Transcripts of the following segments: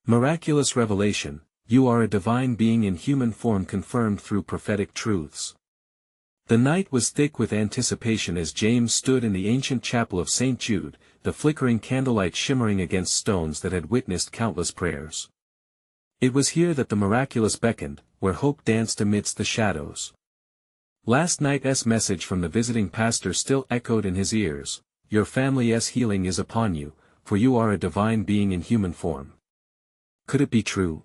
Miraculous revelation, you are a divine being in human form confirmed through prophetic truths. The night was thick with anticipation as James stood in the ancient chapel of St. Jude, the flickering candlelight shimmering against stones that had witnessed countless prayers. It was here that the miraculous beckoned, where hope danced amidst the shadows. Last night's message from the visiting pastor still echoed in his ears, your family's healing is upon you, for you are a divine being in human form. Could it be true?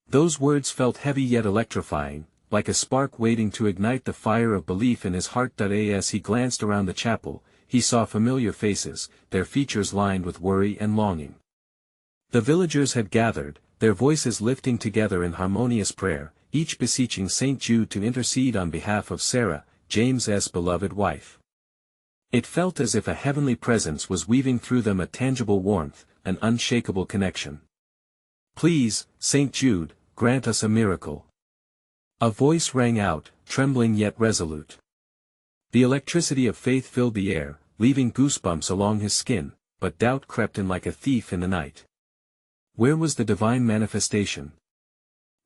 Those words felt heavy yet electrifying, like a spark waiting to ignite the fire of belief in his heart. As he glanced around the chapel, he saw familiar faces, their features lined with worry and longing. The villagers had gathered, their voices lifting together in harmonious prayer, each beseeching St. Jude to intercede on behalf of Sarah, James's beloved wife. It felt as if a heavenly presence was weaving through them a tangible warmth, an unshakable connection. Please, St. Jude, grant us a miracle. A voice rang out, trembling yet resolute. The electricity of faith filled the air, leaving goosebumps along his skin, but doubt crept in like a thief in the night. Where was the divine manifestation?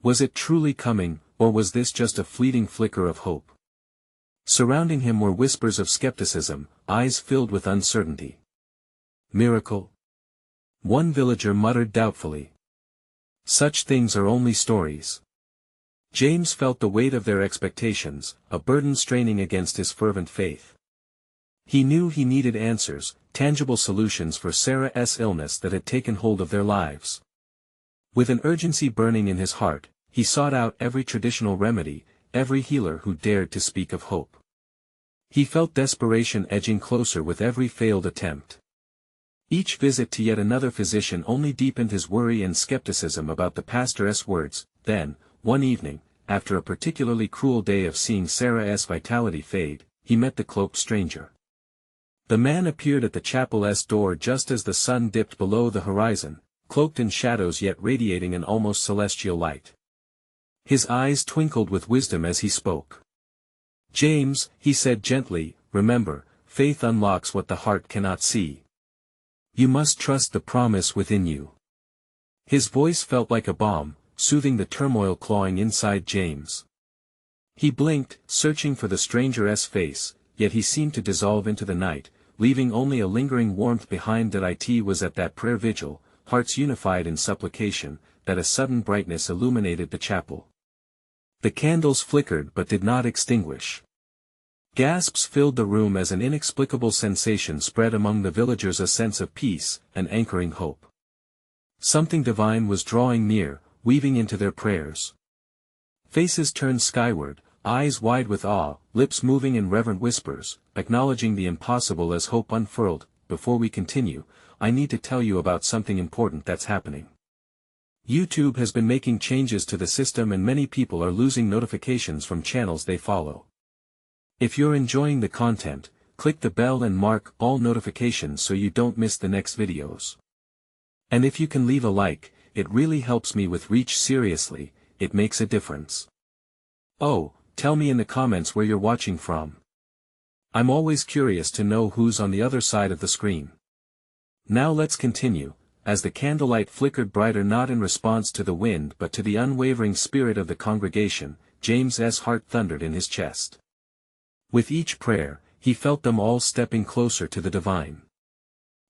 Was it truly coming, or was this just a fleeting flicker of hope? Surrounding him were whispers of skepticism, eyes filled with uncertainty. Miracle? One villager muttered doubtfully. Such things are only stories. James felt the weight of their expectations, a burden straining against his fervent faith. He knew he needed answers, tangible solutions for Sarah's illness that had taken hold of their lives. With an urgency burning in his heart, he sought out every traditional remedy, every healer who dared to speak of hope. He felt desperation edging closer with every failed attempt. Each visit to yet another physician only deepened his worry and skepticism about the pastor's words. Then, one evening, after a particularly cruel day of seeing Sarah's vitality fade, he met the cloaked stranger. The man appeared at the chapel's door just as the sun dipped below the horizon, cloaked in shadows yet radiating an almost celestial light. His eyes twinkled with wisdom as he spoke. James, he said gently, remember, faith unlocks what the heart cannot see. You must trust the promise within you. His voice felt like a balm, soothing the turmoil clawing inside James. He blinked, searching for the stranger's face, yet he seemed to dissolve into the night, leaving only a lingering warmth behind. It was at that prayer vigil, hearts unified in supplication, that a sudden brightness illuminated the chapel. The candles flickered but did not extinguish. Gasps filled the room as an inexplicable sensation spread among the villagers, a sense of peace, an anchoring hope. Something divine was drawing near, weaving into their prayers. Faces turned skyward, eyes wide with awe, lips moving in reverent whispers, acknowledging the impossible as hope unfurled. Before we continue, I need to tell you about something important that's happening. YouTube has been making changes to the system and many people are losing notifications from channels they follow. If you're enjoying the content, click the bell and mark all notifications so you don't miss the next videos. And if you can leave a like, it really helps me with reach. Seriously, it makes a difference. Oh, tell me in the comments where you're watching from. I'm always curious to know who's on the other side of the screen. Now let's continue, as the candlelight flickered brighter, not in response to the wind but to the unwavering spirit of the congregation. James's heart thundered in his chest. With each prayer, he felt them all stepping closer to the divine.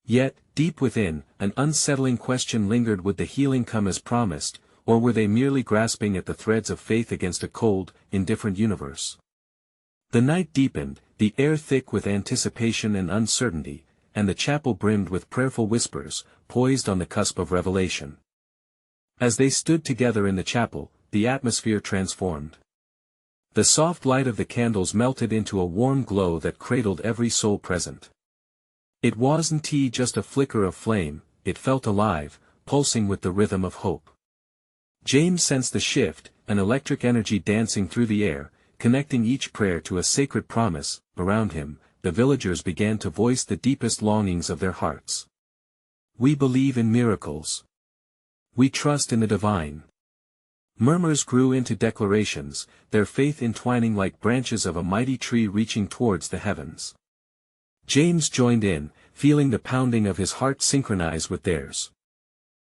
Yet, deep within, an unsettling question lingered: would the healing come as promised, or were they merely grasping at the threads of faith against a cold, indifferent universe? The night deepened, the air thick with anticipation and uncertainty, and the chapel brimmed with prayerful whispers, poised on the cusp of revelation. As they stood together in the chapel, the atmosphere transformed. The soft light of the candles melted into a warm glow that cradled every soul present. It wasn't just a flicker of flame, it felt alive, pulsing with the rhythm of hope. James sensed the shift, an electric energy dancing through the air, connecting each prayer to a sacred promise. Around him, the villagers began to voice the deepest longings of their hearts. We believe in miracles. We trust in the divine. Murmurs grew into declarations, their faith entwining like branches of a mighty tree reaching towards the heavens. James joined in, feeling the pounding of his heart synchronize with theirs.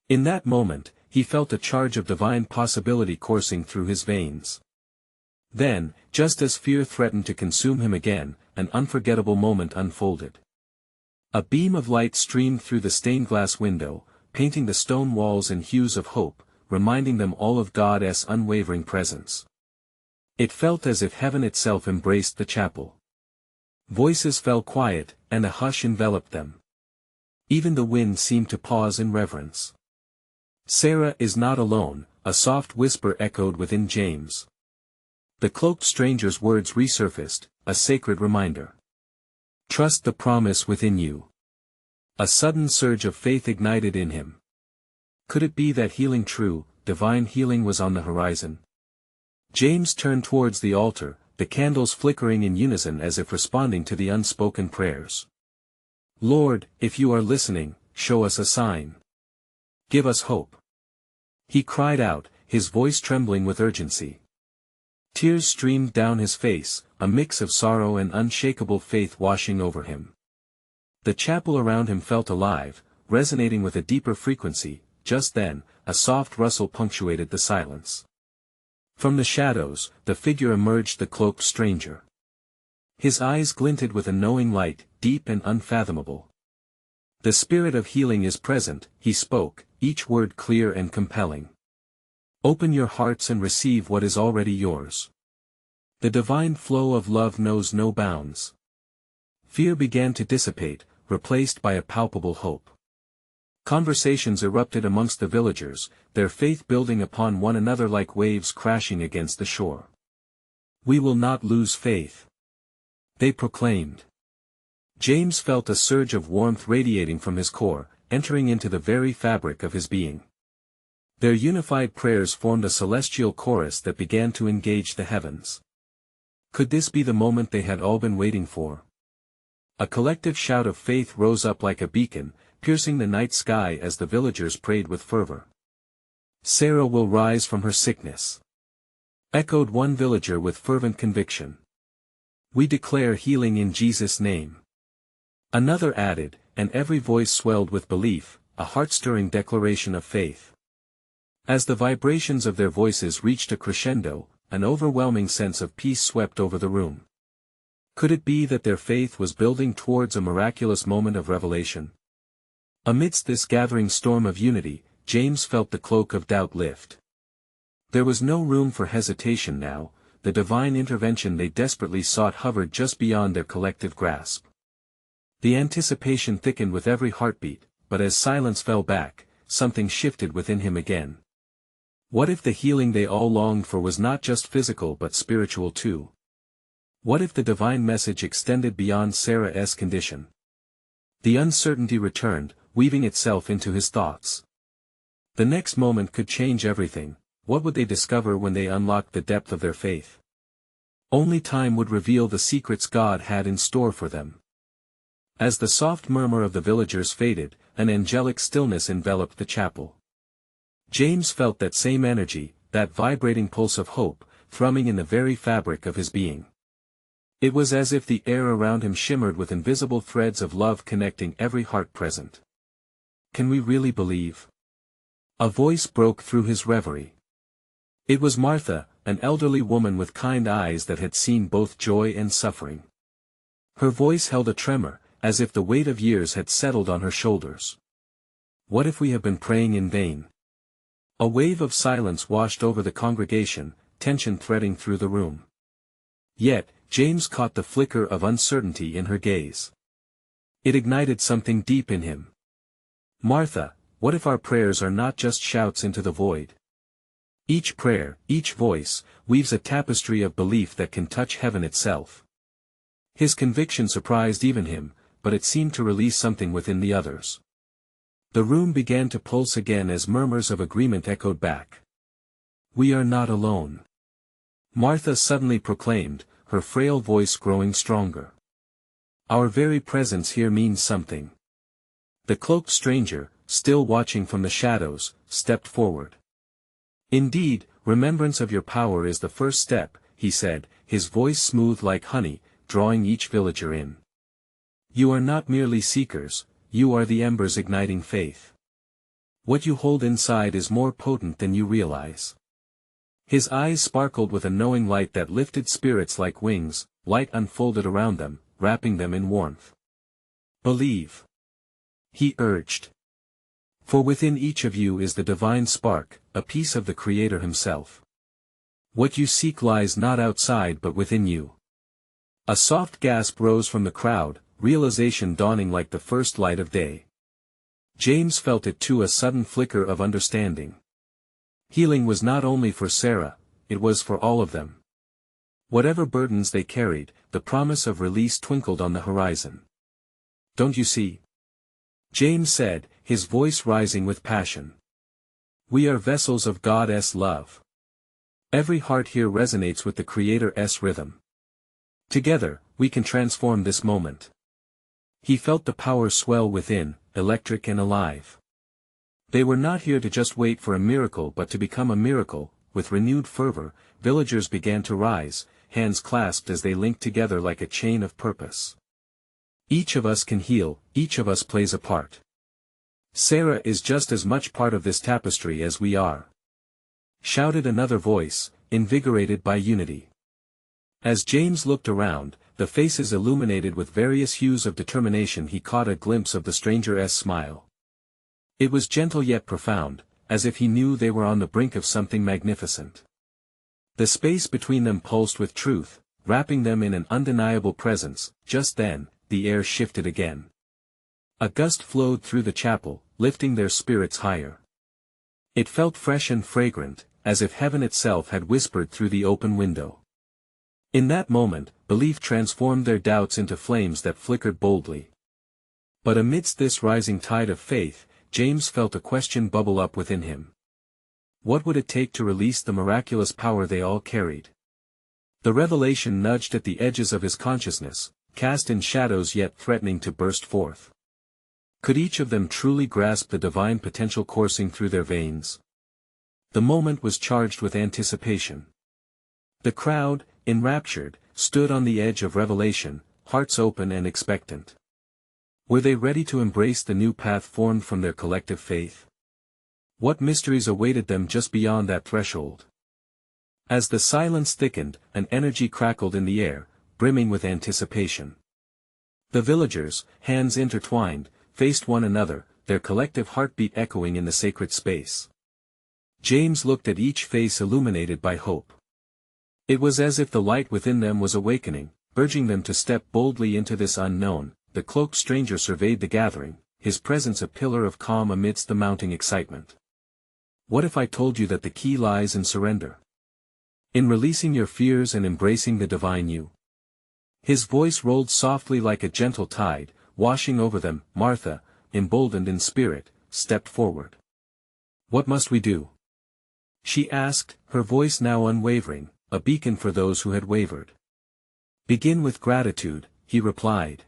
In that moment, he felt a charge of divine possibility coursing through his veins. Then, just as fear threatened to consume him again, an unforgettable moment unfolded. A beam of light streamed through the stained glass window, painting the stone walls in hues of hope, reminding them all of God's unwavering presence. It felt as if heaven itself embraced the chapel. Voices fell quiet, and a hush enveloped them. Even the wind seemed to pause in reverence. "Sarah is not alone," a soft whisper echoed within James. The cloaked stranger's words resurfaced, a sacred reminder. "Trust the promise within you." A sudden surge of faith ignited in him. Could it be that healing true, divine healing was on the horizon? James turned towards the altar, the candles flickering in unison as if responding to the unspoken prayers. "Lord, if you are listening, show us a sign. Give us hope." He cried out, his voice trembling with urgency. Tears streamed down his face, a mix of sorrow and unshakable faith washing over him. The chapel around him felt alive, resonating with a deeper frequency. Just then, a soft rustle punctuated the silence. From the shadows, the figure emerged, the cloaked stranger. His eyes glinted with a knowing light, deep and unfathomable. "The spirit of healing is present," he spoke, each word clear and compelling. "Open your hearts and receive what is already yours. The divine flow of love knows no bounds." Fear began to dissipate, replaced by a palpable hope. Conversations erupted amongst the villagers, their faith building upon one another like waves crashing against the shore. "We will not lose faith," they proclaimed. James felt a surge of warmth radiating from his core, entering into the very fabric of his being. Their unified prayers formed a celestial chorus that began to engage the heavens. Could this be the moment they had all been waiting for? A collective shout of faith rose up like a beacon, piercing the night sky as the villagers prayed with fervor. "Sarah will rise from her sickness," echoed one villager with fervent conviction. "We declare healing in Jesus' name." Another added, and every voice swelled with belief, a heart-stirring declaration of faith. As the vibrations of their voices reached a crescendo, an overwhelming sense of peace swept over the room. Could it be that their faith was building towards a miraculous moment of revelation? Amidst this gathering storm of unity, James felt the cloak of doubt lift. There was no room for hesitation now, the divine intervention they desperately sought hovered just beyond their collective grasp. The anticipation thickened with every heartbeat, but as silence fell back, something shifted within him again. What if the healing they all longed for was not just physical but spiritual too? What if the divine message extended beyond Sarah's condition? The uncertainty returned, weaving itself into his thoughts. The next moment could change everything. What would they discover when they unlocked the depth of their faith? Only time would reveal the secrets God had in store for them. As the soft murmur of the villagers faded, an angelic stillness enveloped the chapel. James felt that same energy, that vibrating pulse of hope, thrumming in the very fabric of his being. It was as if the air around him shimmered with invisible threads of love connecting every heart present. "Can we really believe?" A voice broke through his reverie. It was Martha, an elderly woman with kind eyes that had seen both joy and suffering. Her voice held a tremor, as if the weight of years had settled on her shoulders. "What if we have been praying in vain?" A wave of silence washed over the congregation, tension threading through the room. Yet, James caught the flicker of uncertainty in her gaze. It ignited something deep in him. "Martha, what if our prayers are not just shouts into the void? Each prayer, each voice, weaves a tapestry of belief that can touch heaven itself." His conviction surprised even him, but it seemed to release something within the others. The room began to pulse again as murmurs of agreement echoed back. "We are not alone," Martha suddenly proclaimed, her frail voice growing stronger. "Our very presence here means something." The cloaked stranger, still watching from the shadows, stepped forward. "Indeed, remembrance of your power is the first step," he said, his voice smooth like honey, drawing each villager in. "You are not merely seekers, you are the embers igniting faith. What you hold inside is more potent than you realize. His eyes sparkled with a knowing light that lifted spirits like wings, light unfolded around them, wrapping them in warmth. Believe, he urged. For within each of you is the divine spark, a piece of the Creator himself. What you seek lies not outside but within you. A soft gasp rose from the crowd, realization dawning like the first light of day. James felt it too, a sudden flicker of understanding. Healing was not only for Sarah, it was for all of them. Whatever burdens they carried, the promise of release twinkled on the horizon. Don't you see? James said, his voice rising with passion. We are vessels of God's love. Every heart here resonates with the Creator's rhythm. Together, we can transform this moment. He felt the power swell within, electric and alive. They were not here to just wait for a miracle but to become a miracle. With renewed fervor, villagers began to rise, hands clasped as they linked together like a chain of purpose. Each of us can heal, each of us plays a part. Sarah is just as much part of this tapestry as we are. Shouted another voice, invigorated by unity. As James looked around, the faces illuminated with various hues of determination, he caught a glimpse of the stranger's smile. It was gentle yet profound, as if he knew they were on the brink of something magnificent. The space between them pulsed with truth, wrapping them in an undeniable presence. Just then, the air shifted again. A gust flowed through the chapel, lifting their spirits higher. It felt fresh and fragrant, as if heaven itself had whispered through the open window. In that moment, belief transformed their doubts into flames that flickered boldly. But amidst this rising tide of faith, James felt a question bubble up within him. What would it take to release the miraculous power they all carried? The revelation nudged at the edges of his consciousness, cast in shadows yet threatening to burst forth. Could each of them truly grasp the divine potential coursing through their veins? The moment was charged with anticipation. The crowd, enraptured, stood on the edge of revelation, hearts open and expectant. Were they ready to embrace the new path formed from their collective faith? What mysteries awaited them just beyond that threshold? As the silence thickened, an energy crackled in the air, brimming with anticipation. The villagers, hands intertwined, faced one another, their collective heartbeat echoing in the sacred space. James looked at each face illuminated by hope. It was as if the light within them was awakening, urging them to step boldly into this unknown. The cloaked stranger surveyed the gathering, his presence a pillar of calm amidst the mounting excitement. What if I told you that the key lies in surrender? In releasing your fears and embracing the divine you? His voice rolled softly like a gentle tide, washing over them. Martha, emboldened in spirit, stepped forward. What must we do? She asked, her voice now unwavering, a beacon for those who had wavered. Begin with gratitude, he replied.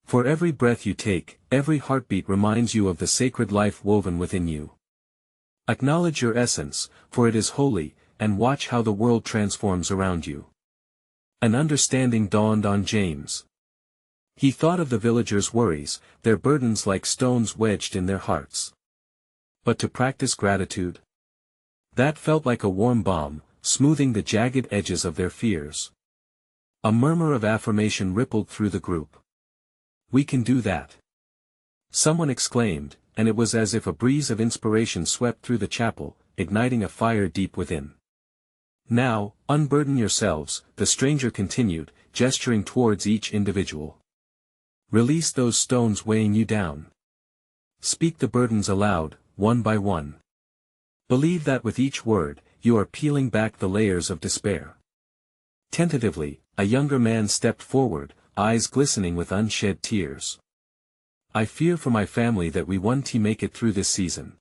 For every breath you take, every heartbeat reminds you of the sacred life woven within you. Acknowledge your essence, for it is holy, and watch how the world transforms around you. An understanding dawned on James. He thought of the villagers' worries, their burdens like stones wedged in their hearts. But to practice gratitude? That felt like a warm balm, smoothing the jagged edges of their fears. A murmur of affirmation rippled through the group. We can do that. Someone exclaimed, and it was as if a breeze of inspiration swept through the chapel, igniting a fire deep within. Now, unburden yourselves, the stranger continued, gesturing towards each individual. Release those stones weighing you down. Speak the burdens aloud, one by one. Believe that with each word, you are peeling back the layers of despair. Tentatively, a younger man stepped forward, eyes glistening with unshed tears. I fear for my family that we won't make it through this season.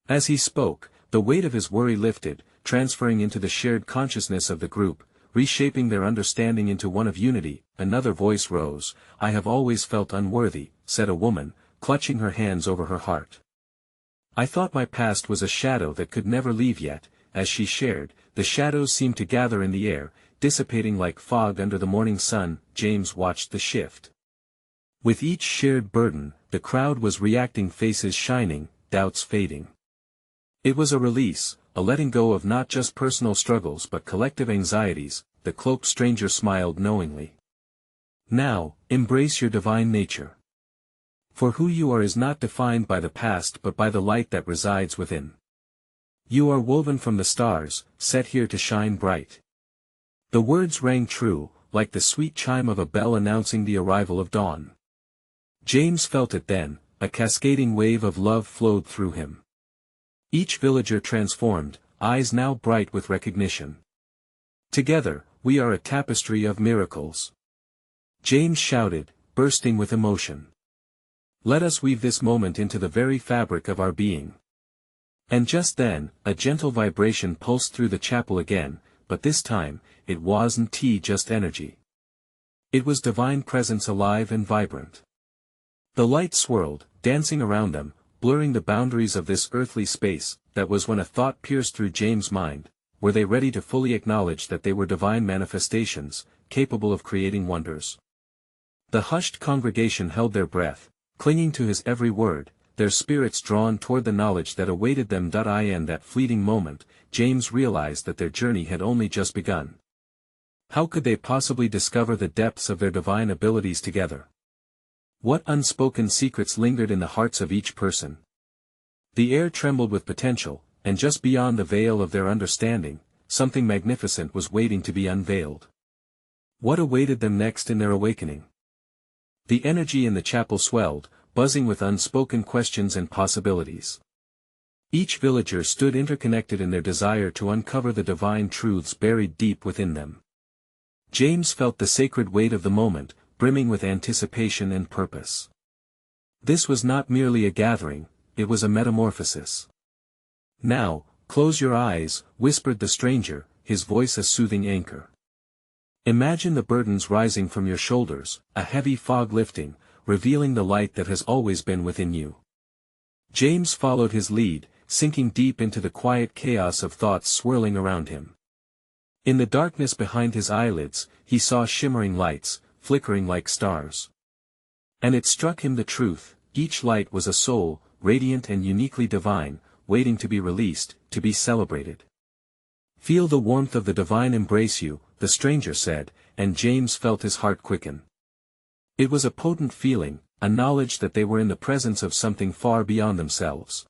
As he spoke, the weight of his worry lifted, transferring into the shared consciousness of the group, reshaping their understanding into one of unity. Another voice rose. I have always felt unworthy, said a woman, clutching her hands over her heart. I thought my past was a shadow that could never leave yet. As she shared, the shadows seemed to gather in the air, dissipating like fog under the morning sun. James watched the shift. With each shared burden, the crowd was reacting, faces shining, doubts fading. It was a release, a letting go of not just personal struggles but collective anxieties. The cloaked stranger smiled knowingly. Now, embrace your divine nature. For who you are is not defined by the past but by the light that resides within. You are woven from the stars, set here to shine bright. The words rang true, like the sweet chime of a bell announcing the arrival of dawn. James felt it then, a cascading wave of love flowed through him. Each villager transformed, eyes now bright with recognition. Together, we are a tapestry of miracles. James shouted, bursting with emotion. Let us weave this moment into the very fabric of our being. And just then, a gentle vibration pulsed through the chapel again, but this time, it wasn't just energy. It was divine presence alive and vibrant. The light swirled, dancing around them, blurring the boundaries of this earthly space. That was when a thought pierced through James' mind. Were they ready to fully acknowledge that they were divine manifestations, capable of creating wonders? The hushed congregation held their breath, clinging to his every word, their spirits drawn toward the knowledge that awaited them. In that fleeting moment, James realized that their journey had only just begun. How could they possibly discover the depths of their divine abilities together? What unspoken secrets lingered in the hearts of each person? The air trembled with potential, and just beyond the veil of their understanding, something magnificent was waiting to be unveiled. What awaited them next in their awakening? The energy in the chapel swelled, buzzing with unspoken questions and possibilities. Each villager stood interconnected in their desire to uncover the divine truths buried deep within them. James felt the sacred weight of the moment, brimming with anticipation and purpose. This was not merely a gathering, it was a metamorphosis. Now, close your eyes, whispered the stranger, his voice a soothing anchor. Imagine the burdens rising from your shoulders, a heavy fog lifting, revealing the light that has always been within you. James followed his lead, sinking deep into the quiet chaos of thoughts swirling around him. In the darkness behind his eyelids, he saw shimmering lights, flickering like stars. And it struck him the truth, each light was a soul, radiant and uniquely divine, waiting to be released, to be celebrated. Feel the warmth of the divine embrace you, the stranger said, and James felt his heart quicken. It was a potent feeling, a knowledge that they were in the presence of something far beyond themselves.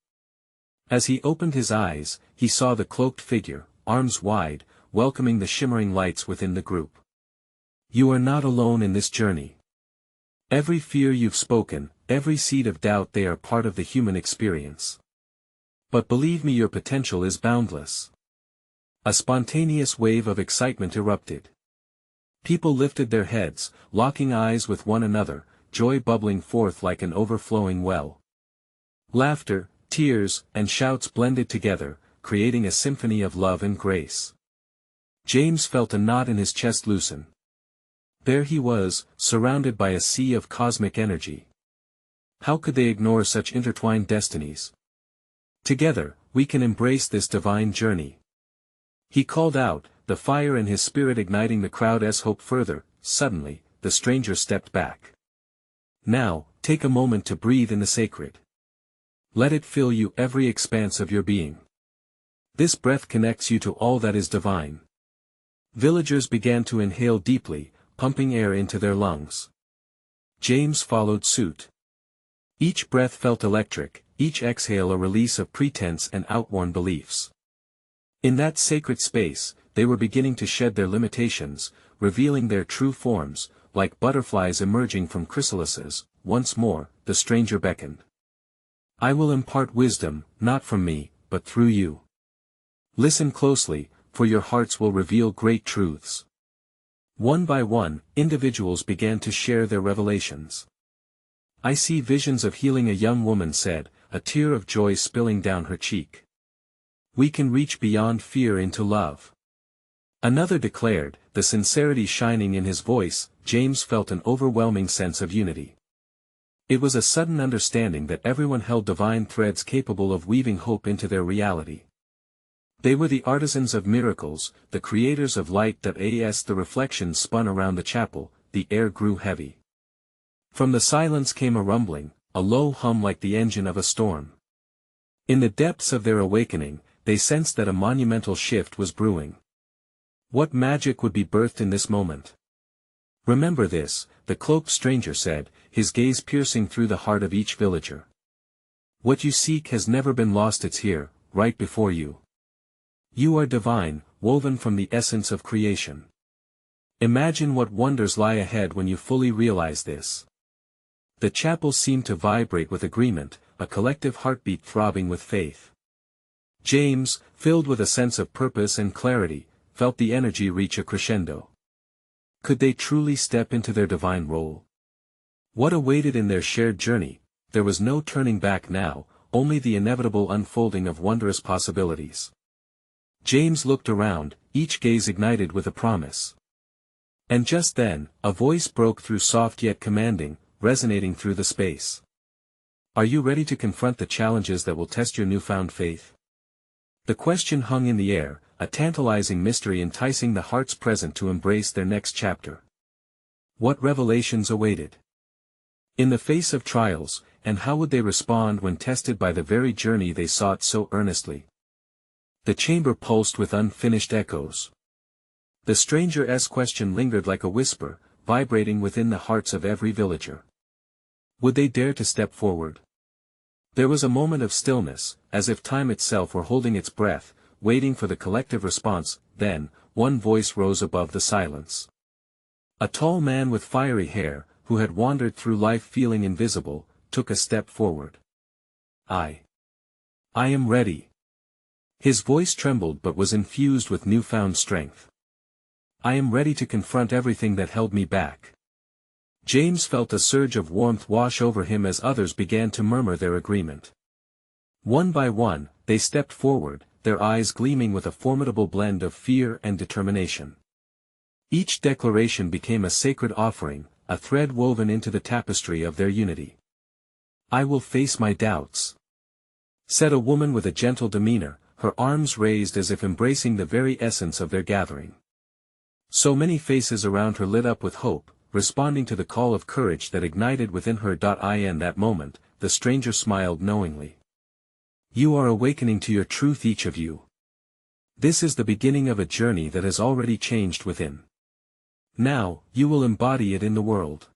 As he opened his eyes, he saw the cloaked figure, arms wide, welcoming the shimmering lights within the group. You are not alone in this journey. Every fear you've spoken, every seed of doubt, they are part of the human experience. But believe me, your potential is boundless. A spontaneous wave of excitement erupted. People lifted their heads, locking eyes with one another, joy bubbling forth like an overflowing well. Laughter, tears, and shouts blended together, creating a symphony of love and grace. James felt a knot in his chest loosen. There he was, surrounded by a sea of cosmic energy. How could they ignore such intertwined destinies? Together, we can embrace this divine journey. He called out, the fire in his spirit igniting the crowd's hope further. Suddenly, the stranger stepped back. Now, take a moment to breathe in the sacred. Let it fill you, every expanse of your being. This breath connects you to all that is divine. Villagers began to inhale deeply, pumping air into their lungs. James followed suit. Each breath felt electric, each exhale a release of pretense and outworn beliefs. In that sacred space, they were beginning to shed their limitations, revealing their true forms, like butterflies emerging from chrysalises. Once more, the stranger beckoned. I will impart wisdom, not from me, but through you. Listen closely, for your hearts will reveal great truths. One by one, individuals began to share their revelations. I see visions of healing, a young woman said, a tear of joy spilling down her cheek. We can reach beyond fear into love. Another declared, the sincerity shining in his voice. James felt an overwhelming sense of unity. It was a sudden understanding that everyone held divine threads capable of weaving hope into their reality. They were the artisans of miracles, the creators of light. As the reflections spun around the chapel, the air grew heavy. From the silence came a rumbling, a low hum like the engine of a storm. In the depths of their awakening, they sensed that a monumental shift was brewing. What magic would be birthed in this moment? "Remember this," the cloaked stranger said, his gaze piercing through the heart of each villager. "What you seek has never been lost, it's here, right before you. You are divine, woven from the essence of creation. Imagine what wonders lie ahead when you fully realize this." The chapel seemed to vibrate with agreement, a collective heartbeat throbbing with faith. James, filled with a sense of purpose and clarity, felt the energy reach a crescendo. Could they truly step into their divine role? What awaited in their shared journey? There was no turning back now, only the inevitable unfolding of wondrous possibilities. James looked around, each gaze ignited with a promise. And just then, a voice broke through, soft yet commanding, resonating through the space. "Are you ready to confront the challenges that will test your newfound faith?" The question hung in the air, a tantalizing mystery enticing the hearts present to embrace their next chapter. What revelations awaited? In the face of trials, and how would they respond when tested by the very journey they sought so earnestly? The chamber pulsed with unfinished echoes. The stranger's question lingered like a whisper, vibrating within the hearts of every villager. Would they dare to step forward? There was a moment of stillness, as if time itself were holding its breath, waiting for the collective response. Then, one voice rose above the silence. A tall man with fiery hair, who had wandered through life feeling invisible, took a step forward. I am ready." His voice trembled but was infused with newfound strength. "I am ready to confront everything that held me back." James felt a surge of warmth wash over him as others began to murmur their agreement. One by one, they stepped forward, their eyes gleaming with a formidable blend of fear and determination. Each declaration became a sacred offering, a thread woven into the tapestry of their unity. "I will face my doubts," said a woman with a gentle demeanor, her arms raised as if embracing the very essence of their gathering. So many faces around her lit up with hope, responding to the call of courage that ignited within her. In that moment, the stranger smiled knowingly. "You are awakening to your truth, each of you. This is the beginning of a journey that has already changed within. Now, you will embody it in the world.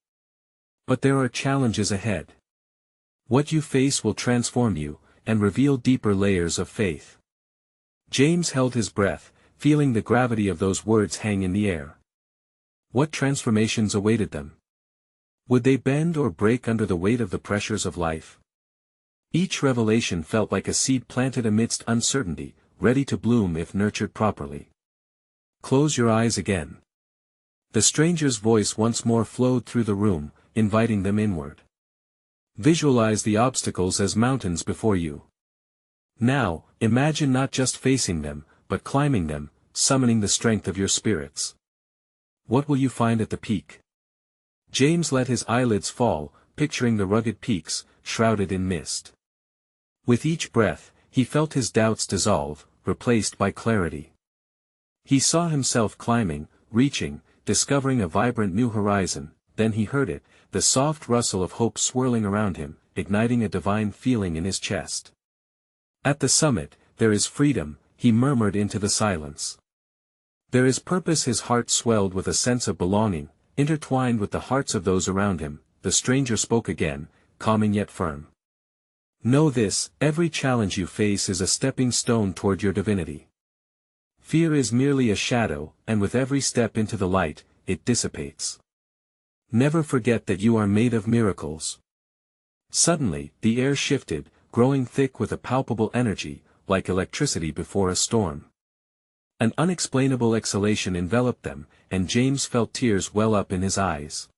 But there are challenges ahead. What you face will transform you, and reveal deeper layers of faith." James held his breath, feeling the gravity of those words hang in the air. What transformations awaited them? Would they bend or break under the weight of the pressures of life? Each revelation felt like a seed planted amidst uncertainty, ready to bloom if nurtured properly. "Close your eyes again." The stranger's voice once more flowed through the room, inviting them inward. "Visualize the obstacles as mountains before you. Now, imagine not just facing them, but climbing them, summoning the strength of your spirits. What will you find at the peak?" James let his eyelids fall, picturing the rugged peaks, shrouded in mist. With each breath, he felt his doubts dissolve, replaced by clarity. He saw himself climbing, reaching, discovering a vibrant new horizon. Then he heard it, the soft rustle of hope swirling around him, igniting a divine feeling in his chest. "At the summit, there is freedom," he murmured into the silence. "There is purpose." His heart swelled with a sense of belonging, intertwined with the hearts of those around him. The stranger spoke again, calming yet firm. "Know this, every challenge you face is a stepping stone toward your divinity. Fear is merely a shadow, and with every step into the light, it dissipates. Never forget that you are made of miracles." Suddenly, the air shifted, growing thick with a palpable energy, like electricity before a storm. An unexplainable exhalation enveloped them, and James felt tears well up in his eyes.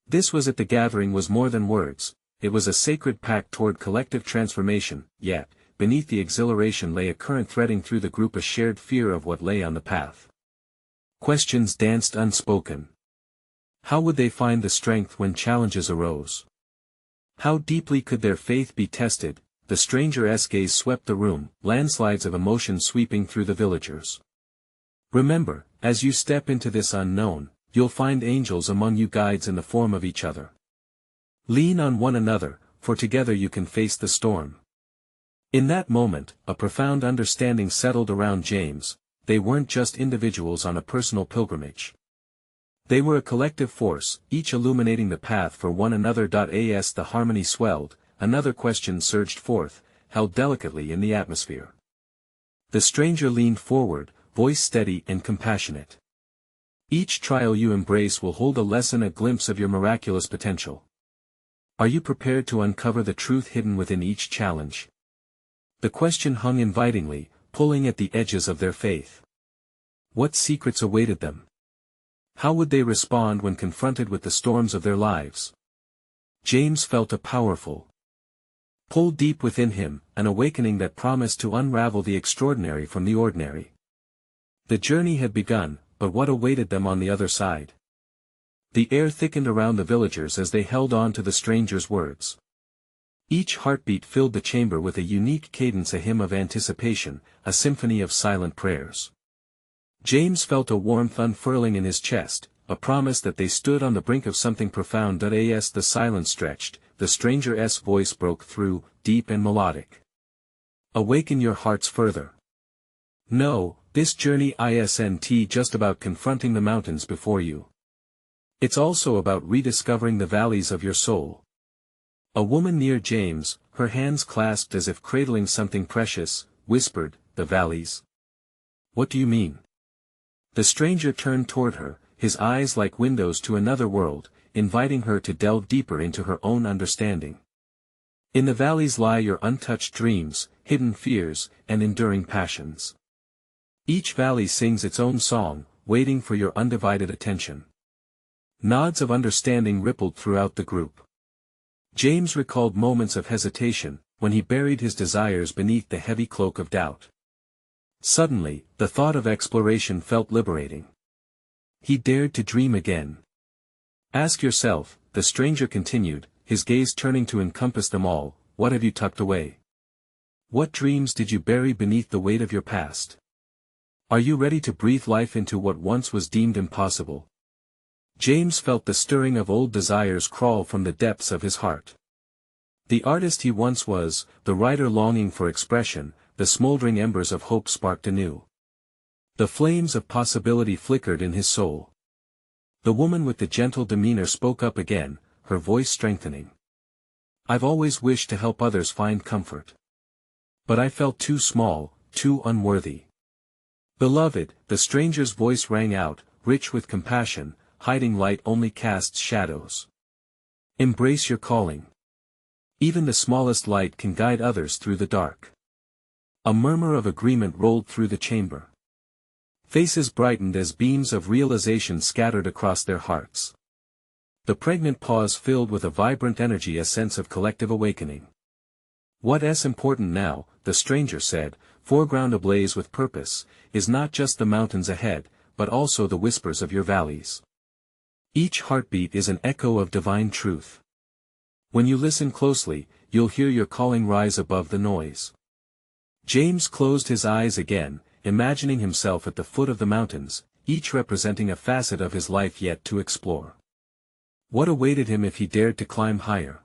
This was it. The gathering was more than words, it was a sacred pact toward collective transformation. Yet, beneath the exhilaration lay a current threading through the group, a shared fear of what lay on the path. Questions danced unspoken. How would they find the strength when challenges arose? How deeply could their faith be tested? The stranger's gaze swept the room, landslides of emotion sweeping through the villagers. "Remember, as you step into this unknown, you'll find angels among you, guides in the form of each other. Lean on one another, for together you can face the storm." In that moment, a profound understanding settled around James. They weren't just individuals on a personal pilgrimage. They were a collective force, each illuminating the path for one another. As the harmony swelled, another question surged forth, held delicately in the atmosphere. The stranger leaned forward, voice steady and compassionate. Each trial you embrace will hold a lesson, a glimpse of your miraculous potential. Are you prepared to uncover the truth hidden within each challenge? The question hung invitingly, pulling at the edges of their faith. What secrets awaited them? How would they respond when confronted with the storms of their lives? James felt a powerful pull deep within him, an awakening that promised to unravel the extraordinary from the ordinary. The journey had begun, but what awaited them on the other side? The air thickened around the villagers as they held on to the stranger's words. Each heartbeat filled the chamber with a unique cadence, a hymn of anticipation, a symphony of silent prayers. James felt a warmth unfurling in his chest, a promise that they stood on the brink of something profound. As the silence stretched, the stranger's voice broke through, deep and melodic. Awaken your hearts further. No, this journey isn't just about confronting the mountains before you. It's also about rediscovering the valleys of your soul. A woman near James, her hands clasped as if cradling something precious, whispered, "The valleys? What do you mean?" The stranger turned toward her, his eyes like windows to another world, inviting her to delve deeper into her own understanding. In the valleys lie your untouched dreams, hidden fears, and enduring passions. Each valley sings its own song, waiting for your undivided attention. Nods of understanding rippled throughout the group. James recalled moments of hesitation, when he buried his desires beneath the heavy cloak of doubt. Suddenly, the thought of exploration felt liberating. He dared to dream again. Ask yourself, the stranger continued, his gaze turning to encompass them all, what have you tucked away? What dreams did you bury beneath the weight of your past? Are you ready to breathe life into what once was deemed impossible? James felt the stirring of old desires crawl from the depths of his heart. The artist he once was, the writer longing for expression, the smoldering embers of hope sparked anew. The flames of possibility flickered in his soul. The woman with the gentle demeanor spoke up again, her voice strengthening. I've always wished to help others find comfort. But I felt too small, too unworthy. Beloved, the stranger's voice rang out, rich with compassion, hiding light only casts shadows. Embrace your calling. Even the smallest light can guide others through the dark. A murmur of agreement rolled through the chamber. Faces brightened as beams of realization scattered across their hearts. The pregnant pause filled with a vibrant energy, a sense of collective awakening. What's important now, the stranger said, foreground ablaze with purpose, is not just the mountains ahead, but also the whispers of your valleys. Each heartbeat is an echo of divine truth. When you listen closely, you'll hear your calling rise above the noise. James closed his eyes again, imagining himself at the foot of the mountains, each representing a facet of his life yet to explore. What awaited him if he dared to climb higher?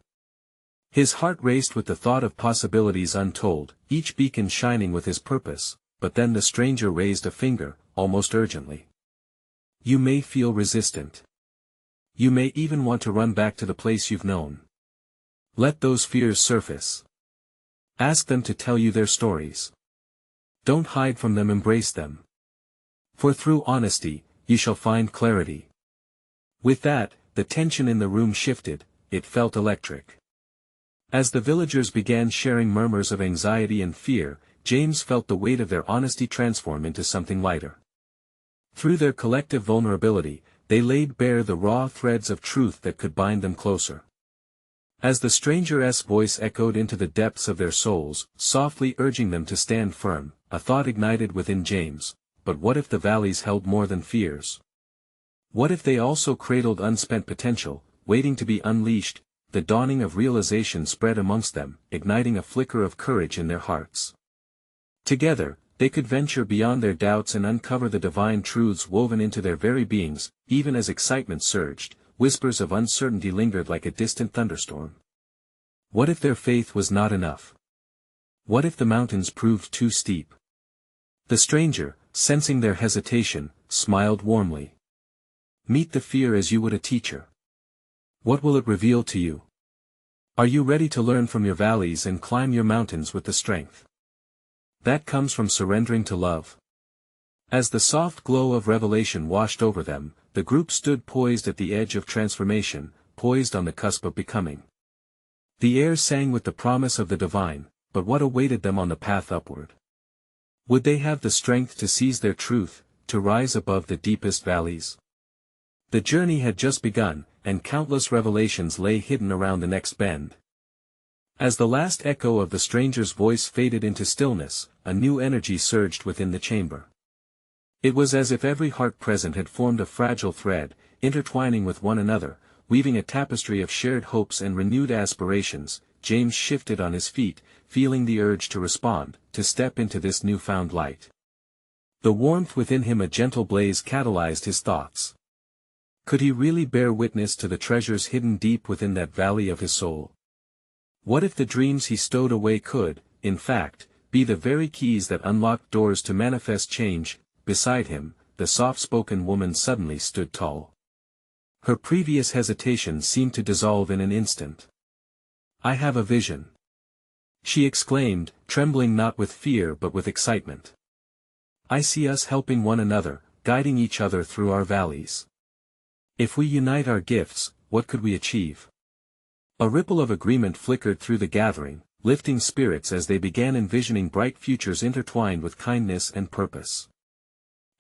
His heart raced with the thought of possibilities untold, each beacon shining with his purpose, but then the stranger raised a finger, almost urgently. You may feel resistant. You may even want to run back to the place you've known. Let those fears surface. Ask them to tell you their stories. Don't hide from them, embrace them. For through honesty, you shall find clarity. With that, the tension in the room shifted, it felt electric. As the villagers began sharing murmurs of anxiety and fear, James felt the weight of their honesty transform into something lighter. Through their collective vulnerability, they laid bare the raw threads of truth that could bind them closer. As the stranger's voice echoed into the depths of their souls, softly urging them to stand firm, a thought ignited within James, but what if the valleys held more than fears? What if they also cradled unspent potential, waiting to be unleashed? The dawning of realization spread amongst them, igniting a flicker of courage in their hearts. Together, they could venture beyond their doubts and uncover the divine truths woven into their very beings. Even as excitement surged, whispers of uncertainty lingered like a distant thunderstorm. What if their faith was not enough? What if the mountains proved too steep? The stranger, sensing their hesitation, smiled warmly. Meet the fear as you would a teacher. What will it reveal to you? Are you ready to learn from your valleys and climb your mountains with the strength that comes from surrendering to love? As the soft glow of revelation washed over them, the group stood poised at the edge of transformation, poised on the cusp of becoming. The air sang with the promise of the divine, but what awaited them on the path upward? Would they have the strength to seize their truth, to rise above the deepest valleys? The journey had just begun, and countless revelations lay hidden around the next bend. As the last echo of the stranger's voice faded into stillness, a new energy surged within the chamber. It was as if every heart present had formed a fragile thread, intertwining with one another, weaving a tapestry of shared hopes and renewed aspirations. James shifted on his feet, feeling the urge to respond, to step into this newfound light. The warmth within him, a gentle blaze, catalyzed his thoughts. Could he really bear witness to the treasures hidden deep within that valley of his soul? What if the dreams he stowed away could, in fact, be the very keys that unlocked doors to manifest change? Beside him, the soft-spoken woman suddenly stood tall. Her previous hesitation seemed to dissolve in an instant. "I have a vision," she exclaimed, trembling not with fear but with excitement. "I see us helping one another, guiding each other through our valleys. If we unite our gifts, what could we achieve?" A ripple of agreement flickered through the gathering, lifting spirits as they began envisioning bright futures intertwined with kindness and purpose.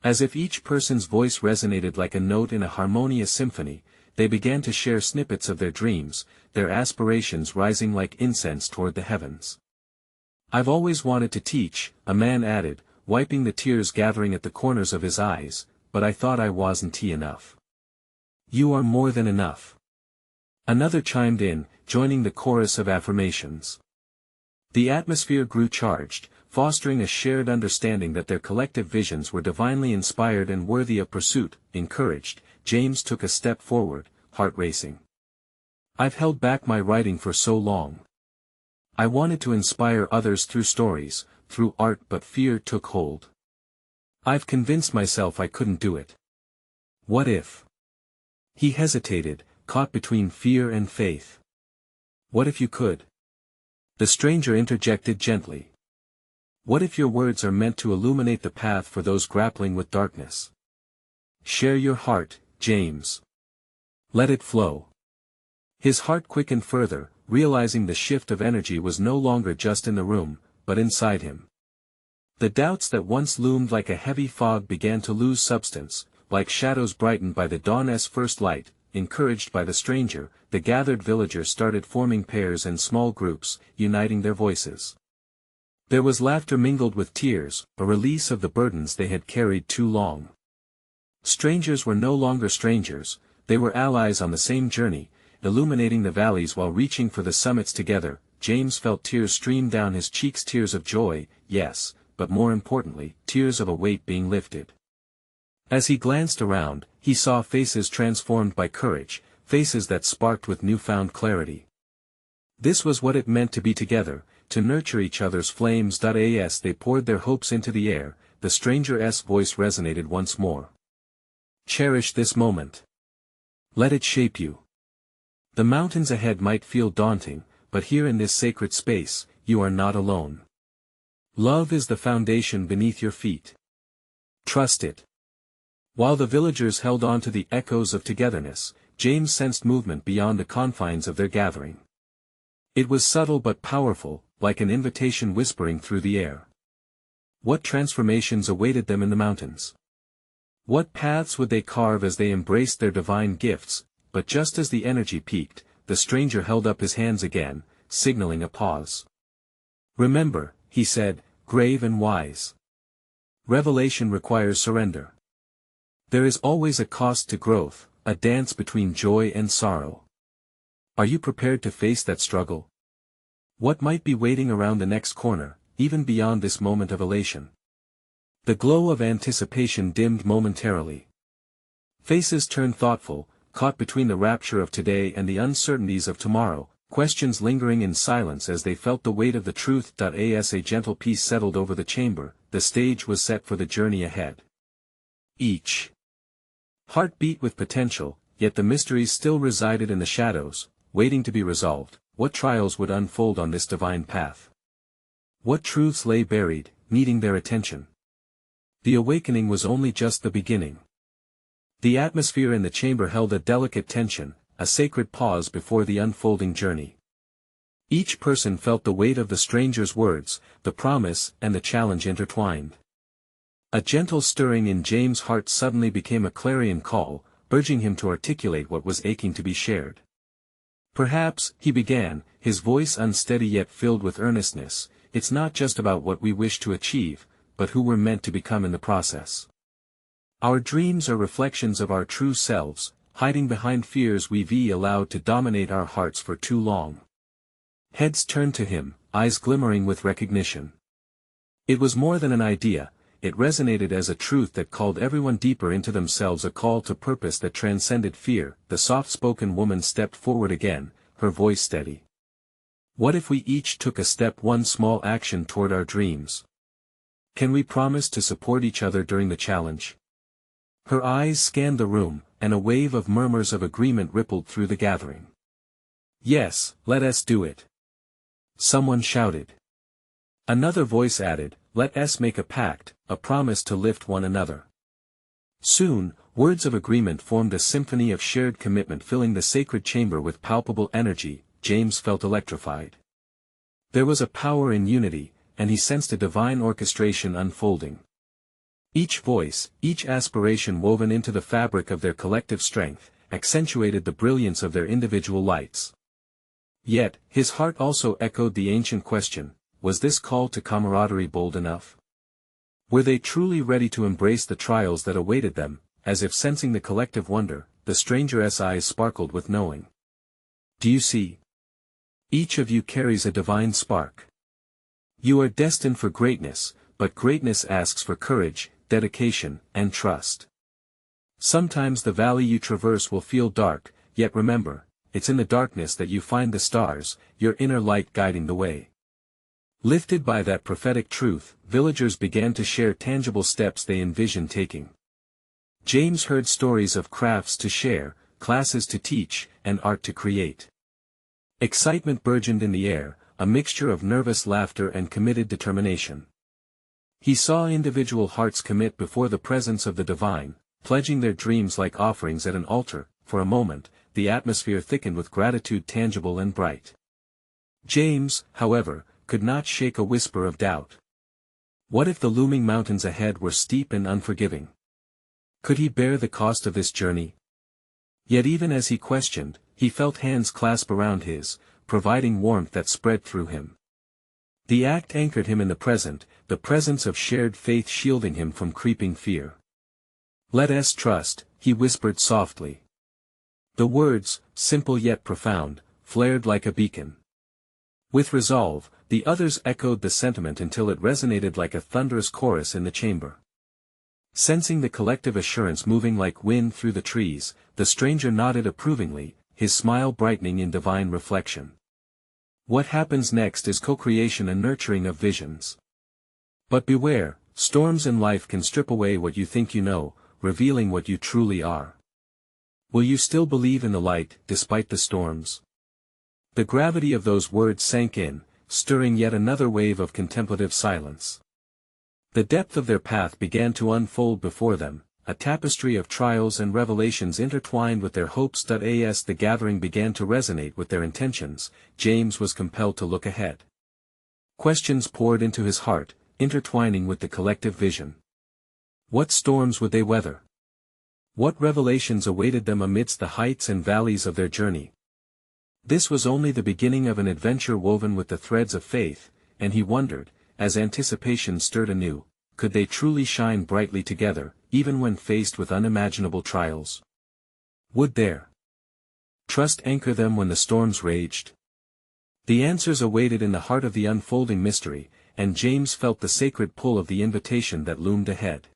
As if each person's voice resonated like a note in a harmonious symphony, they began to share snippets of their dreams, their aspirations rising like incense toward the heavens. "I've always wanted to teach," a man added, wiping the tears gathering at the corners of his eyes, "but I thought I wasn't enough." "You are more than enough," another chimed in, joining the chorus of affirmations. The atmosphere grew charged, fostering a shared understanding that their collective visions were divinely inspired and worthy of pursuit. Encouraged, James took a step forward, heart racing. "I've held back my writing for so long. I wanted to inspire others through stories, through art, but fear took hold. I've convinced myself I couldn't do it. What if?" He hesitated, caught between fear and faith. "What if you could?" The stranger interjected gently. "What if your words are meant to illuminate the path for those grappling with darkness? Share your heart, James. Let it flow." His heart quickened further, realizing the shift of energy was no longer just in the room, but inside him. The doubts that once loomed like a heavy fog began to lose substance, like shadows brightened by the dawn's first light. Encouraged by the stranger, the gathered villagers started forming pairs and small groups, uniting their voices. There was laughter mingled with tears, a release of the burdens they had carried too long. Strangers were no longer strangers, they were allies on the same journey, illuminating the valleys while reaching for the summits together. James felt tears stream down his cheeks, tears of joy, yes, but more importantly, tears of a weight being lifted. As he glanced around, he saw faces transformed by courage, faces that sparked with newfound clarity. This was what it meant to be together, to nurture each other's flames. As they poured their hopes into the air, the stranger's voice resonated once more. "Cherish this moment. Let it shape you. The mountains ahead might feel daunting, but here in this sacred space, you are not alone. Love is the foundation beneath your feet. Trust it." While the villagers held on to the echoes of togetherness, James sensed movement beyond the confines of their gathering. It was subtle but powerful, like an invitation whispering through the air. What transformations awaited them in the mountains? What paths would they carve as they embraced their divine gifts? But just as the energy peaked, the stranger held up his hands again, signaling a pause. "Remember," he said, grave and wise. "Revelation requires surrender. There is always a cost to growth, a dance between joy and sorrow. Are you prepared to face that struggle? What might be waiting around the next corner, even beyond this moment of elation?" The glow of anticipation dimmed momentarily. Faces turned thoughtful, caught between the rapture of today and the uncertainties of tomorrow. questions lingering in silence as they felt the weight of the truth. As a gentle peace settled over the chamber, the stage was set for the journey ahead. Each heart beat with potential, yet the mysteries still resided in the shadows, waiting to be resolved. What trials would unfold on this divine path? What truths lay buried, needing their attention? The awakening was only just the beginning. The atmosphere in the chamber held a delicate tension, a sacred pause before the unfolding journey. Each person felt the weight of the stranger's words, the promise and the challenge intertwined. A gentle stirring in James' heart suddenly became a clarion call, urging him to articulate what was aching to be shared. Perhaps, he began, his voice unsteady yet filled with earnestness, it's not just about what we wish to achieve, but who we're meant to become in the process. Our dreams are reflections of our true selves, hiding behind fears we've allowed to dominate our hearts for too long. Heads turned to him, eyes glimmering with recognition. It was more than an idea, it resonated as a truth that called everyone deeper into themselves, a call to purpose that transcended fear. The soft-spoken woman stepped forward again, her voice steady. What if we each took a step, one small action toward our dreams? Can we promise to support each other during the challenge? Her eyes scanned the room, and a wave of murmurs of agreement rippled through the gathering. Yes, let us do it. Someone shouted. Another voice added, let us make a pact, a promise to lift one another. Soon, words of agreement formed a symphony of shared commitment, filling the sacred chamber with palpable energy. James felt electrified. There was a power in unity, and he sensed a divine orchestration unfolding. Each voice, each aspiration woven into the fabric of their collective strength, accentuated the brilliance of their individual lights. Yet, his heart also echoed the ancient question, was this call to camaraderie bold enough? Were they truly ready to embrace the trials that awaited them? As if sensing the collective wonder, the stranger's eyes sparkled with knowing. Do you see? Each of you carries a divine spark. You are destined for greatness, but greatness asks for courage, dedication, and trust. Sometimes the valley you traverse will feel dark, yet remember, it's in the darkness that you find the stars, your inner light guiding the way. Lifted by that prophetic truth, villagers began to share tangible steps they envisioned taking. James heard stories of crafts to share, classes to teach, and art to create. Excitement burgeoned in the air, a mixture of nervous laughter and committed determination. He saw individual hearts commit before the presence of the divine, pledging their dreams like offerings at an altar. For a moment, the atmosphere thickened with gratitude, tangible and bright. James, however, could not shake a whisper of doubt. What if the looming mountains ahead were steep and unforgiving? Could he bear the cost of this journey? Yet even as he questioned, he felt hands clasp around his, providing warmth that spread through him. The act anchored him in the presence of shared faith shielding him from creeping fear. Let us trust, he whispered softly. The words, simple yet profound, flared like a beacon. With resolve, the others echoed the sentiment until it resonated like a thunderous chorus in the chamber. Sensing the collective assurance moving like wind through the trees, the stranger nodded approvingly, his smile brightening in divine reflection. What happens next is co-creation and nurturing of visions. But beware, storms in life can strip away what you think you know, revealing what you truly are. Will you still believe in the light, despite the storms? The gravity of those words sank in, stirring yet another wave of contemplative silence. The depth of their path began to unfold before them, a tapestry of trials and revelations intertwined with their hopes. As the gathering began to resonate with their intentions, James was compelled to look ahead. Questions poured into his heart, intertwining with the collective vision. What storms would they weather? What revelations awaited them amidst the heights and valleys of their journey? This was only the beginning of an adventure woven with the threads of faith, and he wondered, as anticipation stirred anew, could they truly shine brightly together, even when faced with unimaginable trials? Would their trust anchor them when the storms raged? The answers awaited in the heart of the unfolding mystery, and James felt the sacred pull of the invitation that loomed ahead.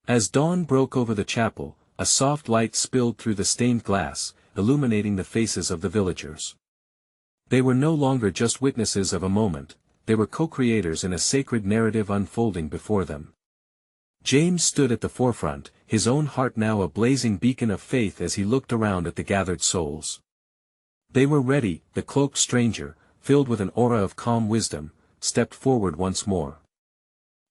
As dawn broke over the chapel, a soft light spilled through the stained glass, illuminating the faces of the villagers. They were no longer just witnesses of a moment, they were co-creators in a sacred narrative unfolding before them. James stood at the forefront, his own heart now a blazing beacon of faith as he looked around at the gathered souls. They were ready. The cloaked stranger, filled with an aura of calm wisdom, stepped forward once more.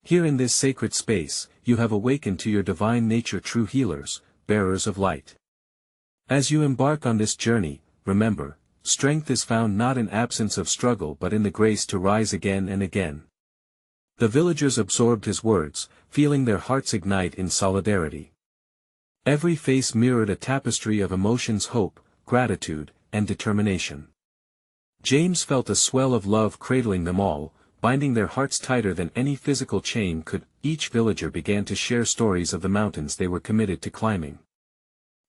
Here in this sacred space, you have awakened to your divine nature, true healers, bearers of light. As you embark on this journey, remember, strength is found not in absence of struggle but in the grace to rise again and again. The villagers absorbed his words, feeling their hearts ignite in solidarity. Every face mirrored a tapestry of emotions: hope, gratitude, and determination. James felt a swell of love cradling them all, binding their hearts tighter than any physical chain could. Each villager began to share stories of the mountains they were committed to climbing.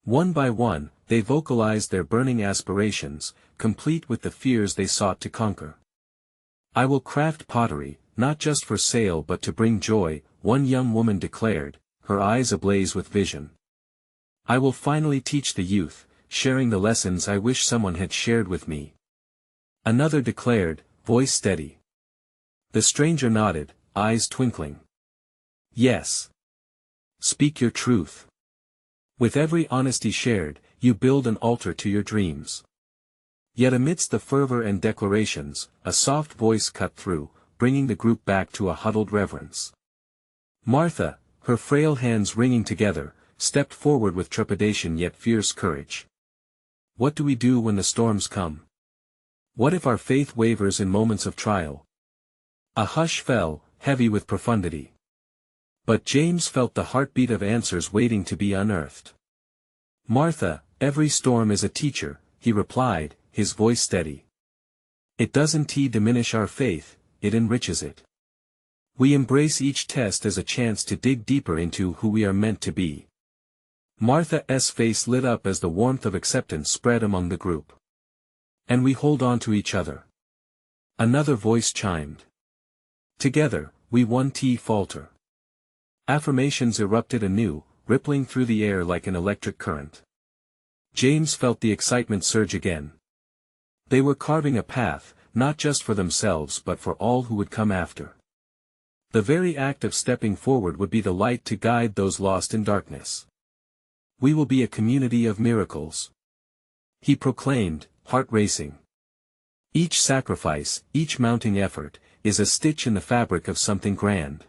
One by one, they vocalized their burning aspirations, complete with the fears they sought to conquer. "I will craft pottery, not just for sale but to bring joy," one young woman declared, her eyes ablaze with vision. "I will finally teach the youth, sharing the lessons I wish someone had shared with me," another declared, voice steady. The stranger nodded, eyes twinkling. "Yes. Speak your truth. With every honesty shared, you build an altar to your dreams." Yet amidst the fervor and declarations, a soft voice cut through, bringing the group back to a huddled reverence. Martha, her frail hands wringing together, stepped forward with trepidation yet fierce courage. "What do we do when the storms come? What if our faith wavers in moments of trial?" A hush fell, heavy with profundity. But James felt the heartbeat of answers waiting to be unearthed. "Martha, every storm is a teacher," he replied, his voice steady. "It doesn't diminish our faith, it enriches it. We embrace each test as a chance to dig deeper into who we are meant to be." Martha's face lit up as the warmth of acceptance spread among the group. "And we hold on to each other," another voice chimed. "Together, we won't falter." Affirmations erupted anew, rippling through the air like an electric current. James felt the excitement surge again. They were carving a path, not just for themselves but for all who would come after. The very act of stepping forward would be the light to guide those lost in darkness. "We will be a community of miracles," he proclaimed, heart racing. "Each sacrifice, each mounting effort, is a stitch in the fabric of something grand."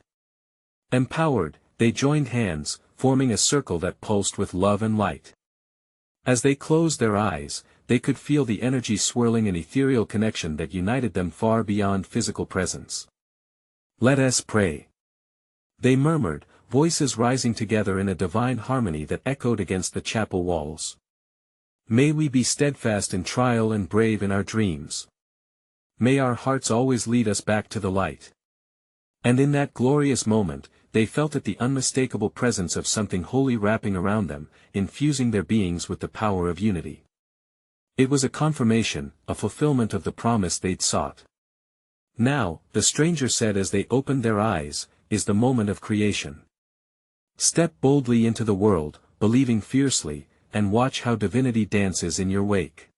Empowered, they joined hands, forming a circle that pulsed with love and light. As they closed their eyes, they could feel the energy swirling, an ethereal connection that united them far beyond physical presence. "Let us pray," they murmured, voices rising together in a divine harmony that echoed against the chapel walls. "May we be steadfast in trial and brave in our dreams. May our hearts always lead us back to the light." And in that glorious moment, they felt the unmistakable presence of something holy wrapping around them, infusing their beings with the power of unity. It was a confirmation, a fulfillment of the promise they'd sought. "Now," the stranger said as they opened their eyes, "is the moment of creation. Step boldly into the world, believing fiercely, and watch how divinity dances in your wake."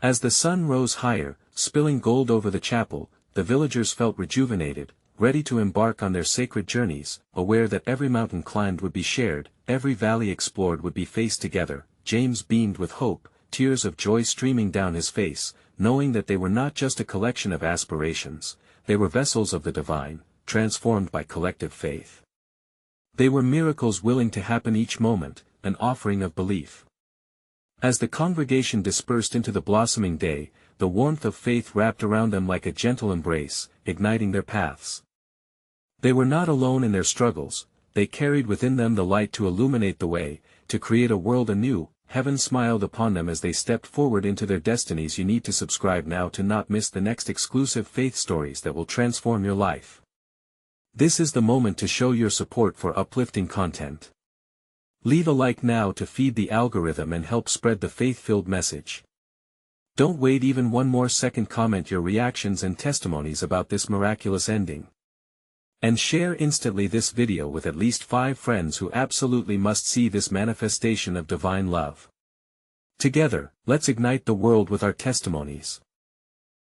As the sun rose higher, spilling gold over the chapel, the villagers felt rejuvenated, ready to embark on their sacred journeys, aware that every mountain climbed would be shared, every valley explored would be faced together. James beamed with hope, tears of joy streaming down his face, knowing that they were not just a collection of aspirations, they were vessels of the divine, transformed by collective faith. They were miracles willing to happen each moment, an offering of belief. As the congregation dispersed into the blossoming day, the warmth of faith wrapped around them like a gentle embrace, igniting their paths. They were not alone in their struggles, they carried within them the light to illuminate the way, to create a world anew. Heaven smiled upon them as they stepped forward into their destinies. You need to subscribe now to not miss the next exclusive faith stories that will transform your life. This is the moment to show your support for uplifting content. Leave a like now to feed the algorithm and help spread the faith-filled message. Don't wait even one more second. Comment your reactions and testimonies about this miraculous ending. And share instantly this video with at least 5 friends who absolutely must see this manifestation of divine love. Together, let's ignite the world with our testimonies.